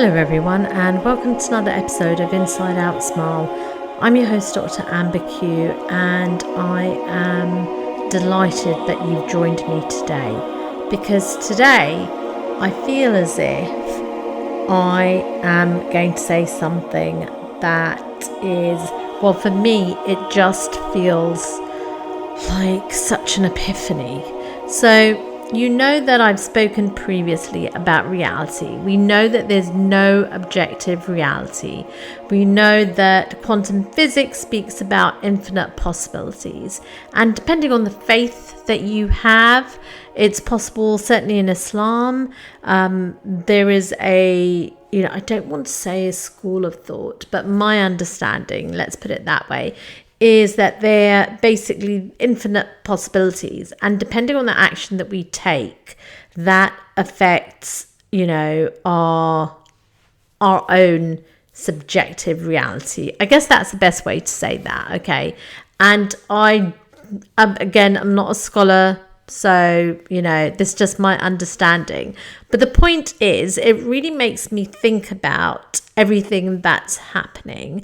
Hello everyone, and welcome to another episode of Inside Out Smile. I'm your host, Dr. Amber Q, and I am delighted that you've joined me today, because today I feel as if I am going to say something that is, well, for me, it just feels like such an epiphany. So, you know that I've spoken previously about reality. We know that there's no objective reality. We know that quantum physics speaks about infinite possibilities. And depending on the faith that you have, it's possible, certainly in Islam, there is I don't want to say a school of thought, but my understanding, let's put it that way, is that they're basically infinite possibilities, and depending on the action that we take, that affects our own subjective reality. I guess that's the best way to say that. Okay, and I'm not a scholar, so this is just my understanding, but the point is, it really makes me think about everything that's happening.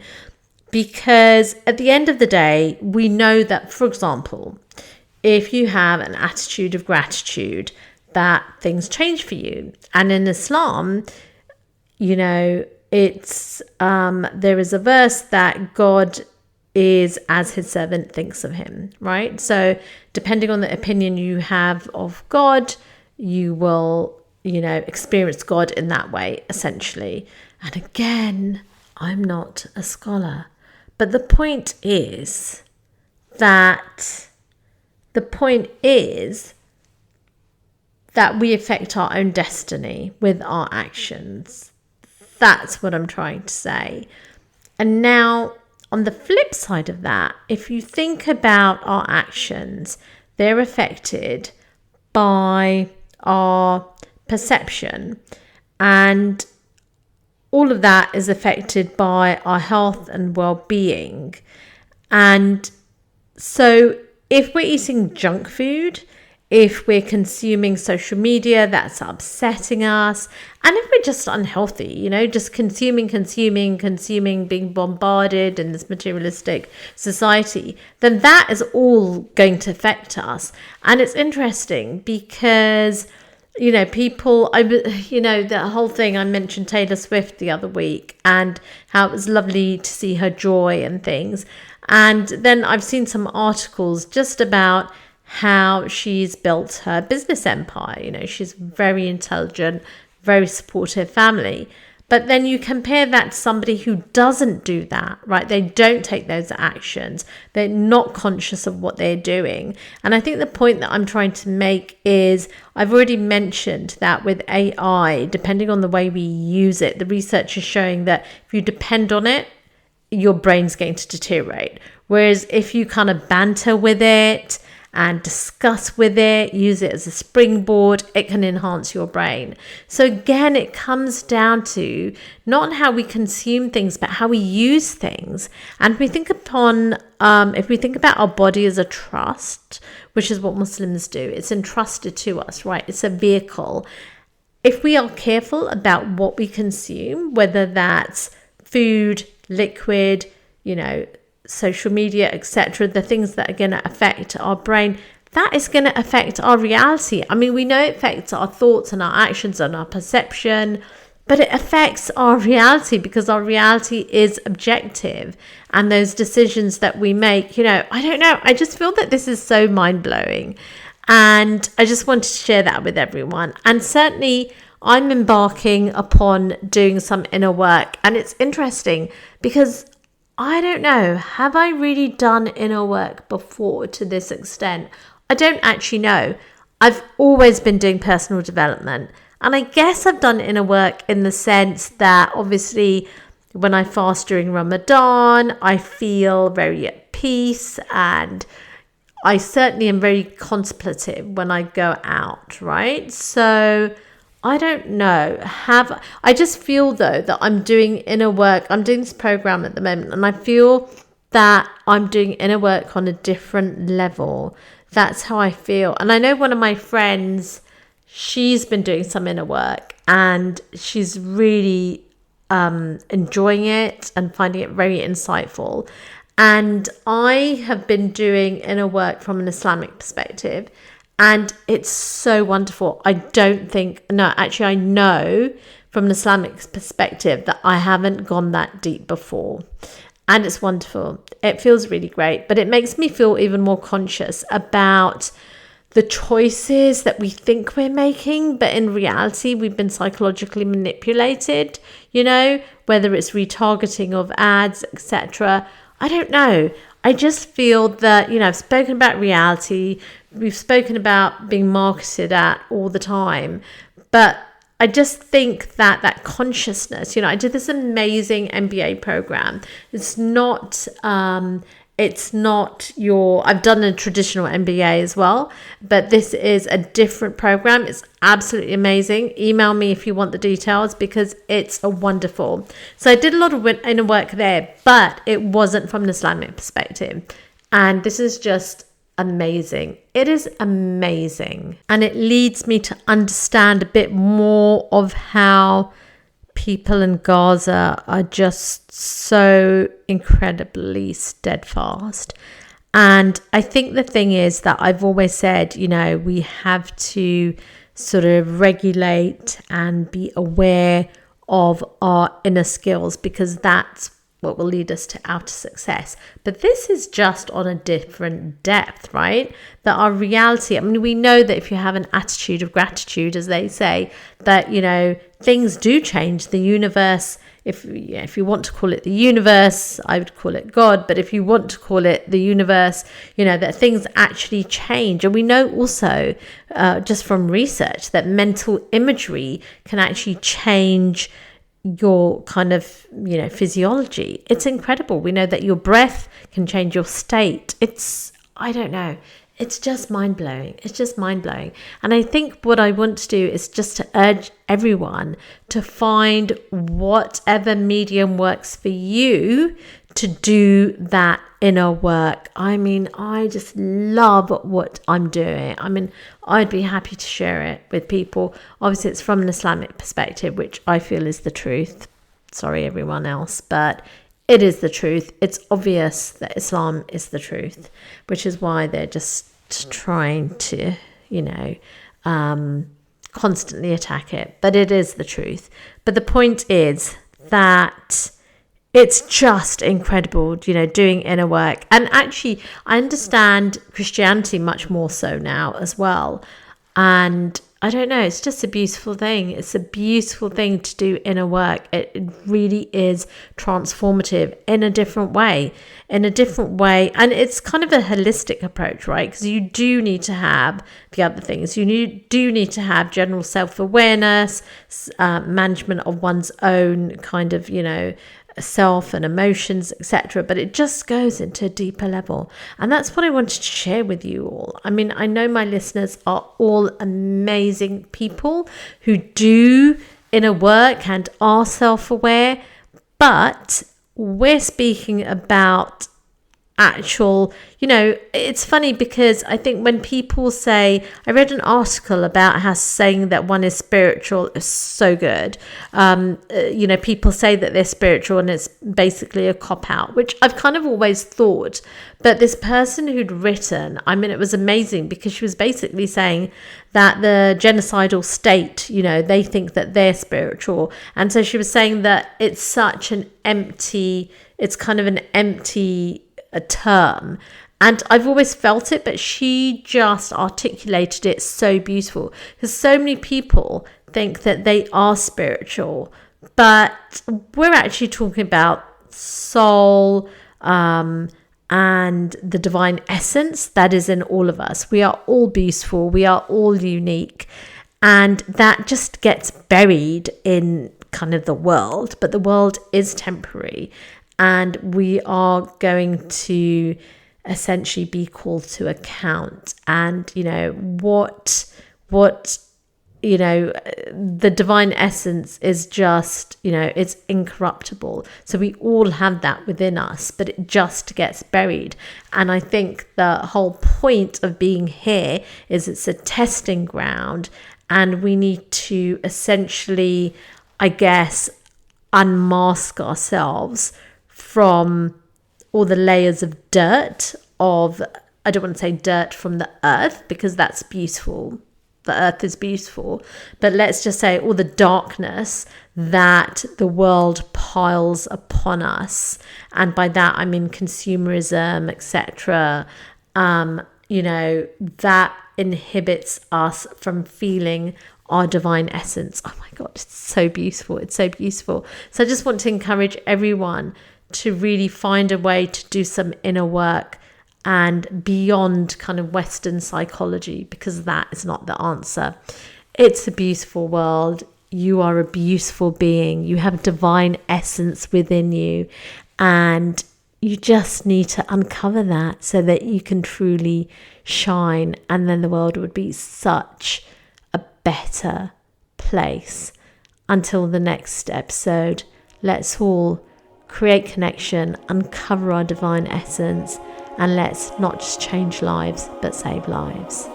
Because at the end of the day, we know that, for example, if you have an attitude of gratitude, that things change for you. And in Islam, it's there is a verse that God is as his servant thinks of him, right? So depending on the opinion you have of God, you will, experience God in that way, essentially. And again, I'm not a scholar. But the point is that we affect our own destiny with our actions. That's what I'm trying to say. And now, on the flip side of that, if you think about our actions, they're affected by our perception, and all of that is affected by our health and well-being. And so if we're eating junk food, if we're consuming social media that's upsetting us, and if we're just unhealthy, just consuming, being bombarded in this materialistic society, then that is all going to affect us. And it's interesting because people, the whole thing, I mentioned Taylor Swift the other week and how it was lovely to see her joy and things. And then I've seen some articles just about how she's built her business empire. She's very intelligent, very supportive family. But then you compare that to somebody who doesn't do that, right? They don't take those actions. They're not conscious of what they're doing. And I think the point that I'm trying to make is, I've already mentioned that with AI, depending on the way we use it, the research is showing that if you depend on it, your brain's going to deteriorate. Whereas if you kind of banter with it and discuss with it, use it as a springboard, it can enhance your brain. So again, it comes down to not how we consume things, but how we use things. And if we think about our body as a trust, which is what Muslims do, it's entrusted to us, right? It's a vehicle. If we are careful about what we consume, whether that's food, liquid, social media, etc., the things that are going to affect our brain, that is going to affect our reality. I mean, we know it affects our thoughts and our actions and our perception, but it affects our reality because our reality is objective. And those decisions that we make, I don't know, I just feel that this is so mind-blowing. And I just wanted to share that with everyone. And certainly, I'm embarking upon doing some inner work. And it's interesting because I don't know, have I really done inner work before to this extent? I don't actually know. I've always been doing personal development. And I guess I've done inner work in the sense that obviously when I fast during Ramadan, I feel very at peace, and I certainly am very contemplative when I go out, right? So I don't know. I just feel though that I'm doing inner work. I'm doing this program at the moment, and I feel that I'm doing inner work on a different level. That's how I feel. And I know one of my friends, she's been doing some inner work, and she's really enjoying it and finding it very insightful. And I have been doing inner work from an Islamic perspective, and it's so wonderful. I know from an Islamic perspective that I haven't gone that deep before. And it's wonderful. It feels really great, but it makes me feel even more conscious about the choices that we think we're making, but in reality, we've been psychologically manipulated, whether it's retargeting of ads, etc. I don't know. I just feel that, I've spoken about reality. We've spoken about being marketed at all the time. But I just think that consciousness, I did this amazing MBA program. It's not I've done a traditional MBA as well, but this is a different program. It's absolutely amazing. Email me if you want the details, because it's a wonderful. So I did a lot of inner work there, but it wasn't from an Islamic perspective. And this is just amazing. It is amazing. And it leads me to understand a bit more of how people in Gaza are just so incredibly steadfast. And I think the thing is that I've always said, we have to sort of regulate and be aware of our inner skills, because that's what will lead us to outer success. But this is just on a different depth, right? That our reality, we know that if you have an attitude of gratitude, as they say, that, things do change. The universe, if you want to call it the universe, I would call it God. But if you want to call it the universe, that things actually change. And we know also, just from research, that mental imagery can actually change your kind of physiology. It's incredible. We know that your breath can change your state. I don't know, it's just mind-blowing. And I think what I want to do is just to urge everyone to find whatever medium works for you to do that inner work. I just love what I'm doing. I'd be happy to share it with people. Obviously, it's from an Islamic perspective, which I feel is the truth. Sorry, everyone else, but it is the truth. It's obvious that Islam is the truth, which is why they're just trying to, constantly attack it. But it is the truth. But the point is that it's just incredible, doing inner work. And actually, I understand Christianity much more so now as well. And I don't know, it's just a beautiful thing. It's a beautiful thing to do inner work. It really is transformative in a different way. And it's kind of a holistic approach, right? Because you do need to have the other things. You do need to have general self-awareness, management of one's own kind of, self and emotions, etc. But it just goes into a deeper level, and that's what I wanted to share with you all. I know my listeners are all amazing people who do inner work and are self-aware, but we're speaking about actual, it's funny because I think when people say, I read an article about how saying that one is spiritual is so good. People say that they're spiritual and it's basically a cop-out, which I've kind of always thought. But this person who'd written, it was amazing, because she was basically saying that the genocidal state, they think that they're spiritual. And so she was saying that it's kind of an empty a term, and I've always felt it, but she just articulated it so beautiful, because so many people think that they are spiritual, but we're actually talking about soul and the divine essence that is in all of us. We are all beautiful, we are all unique, and that just gets buried in kind of the world, but the world is temporary. And we are going to essentially be called to account. And, the divine essence is just, it's incorruptible. So we all have that within us, but it just gets buried. And I think the whole point of being here is it's a testing ground. And we need to essentially, I guess, unmask ourselves from all the layers of dirt of, I don't want to say dirt from the earth, because that's beautiful. The earth is beautiful. But let's just say all the darkness that the world piles upon us. And by that, I mean consumerism, etc. That inhibits us from feeling our divine essence. Oh my God, it's so beautiful. It's so beautiful. So I just want to encourage everyone to really find a way to do some inner work and beyond kind of Western psychology, because that is not the answer. It's a beautiful world. You are a beautiful being. You have divine essence within you, and you just need to uncover that so that you can truly shine, and then the world would be such a better place. Until the next episode, let's all create connection, uncover our divine essence, and let's not just change lives, but save lives.